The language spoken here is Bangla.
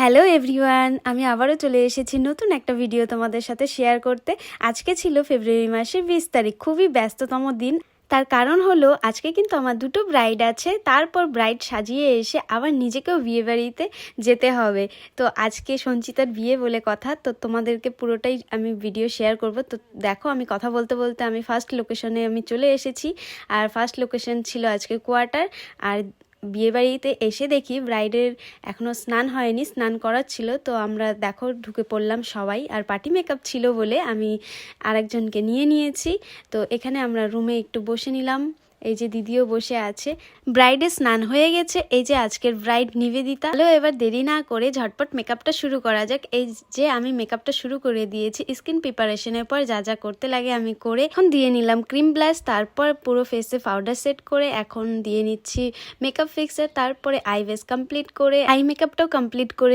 হ্যালো এভরিওয়ান, আমি আবারও চলে এসেছি নতুন একটা ভিডিও তোমাদের সাথে শেয়ার করতে। আজকে ছিল ফেব্রুয়ারি মাসের 20 তারিখ, খুবই ব্যস্ততম দিন। তার কারণ হলো আজকে কিন্তু আমার দুটো ব্রাইড আছে, তারপর ব্রাইড সাজিয়ে এসে আবার নিজেকেও বিয়ে বাড়িতে যেতে হবে। তো আজকে সঞ্চিতার বিয়ে বলে কথা, তো তোমাদেরকে পুরোটাই আমি ভিডিও শেয়ার করব। তো দেখো, আমি কথা বলতে বলতে আমি ফার্স্ট লোকেশনে আমি চলে এসেছি। আর ফার্স্ট লোকেশন ছিল আজকে কোয়ার্টার। আর বিয়েবাড়িতে এসে দেখি ব্রাইডের এখনও স্নান হয়নি, স্নান করার ছিল। তো আমরা দেখো ঢুকে পড়লাম সবাই, আর পার্টি মেকআপ ছিল বলে আমি আরেকজনকে নিয়েছি। তো এখানে আমরা রুমে একটু বসে নিলাম, এই যে দিদিও বসে আছে। ব্রাইডের স্নান হয়ে গেছে, এই যে আজকের ব্রাইড নিবেদিতা। হ্যালো, এবার দেরি না করে ঝটপট মেকআপটা শুরু করা যাক। এই যে আমি মেকআপটা শুরু করে দিয়েছি, স্কিন প্রিপারেশনের পর যা যা করতে লাগে আমি করে এখন দিয়ে নিলাম ক্রিম ব্লাশ, তারপর পুরো ফেসে পাউডার সেট করে এখন দিয়ে নিচ্ছি মেকআপ ফিক্সার, তারপরে আই বেস কমপ্লিট করে আই মেকআপটাও কমপ্লিট করে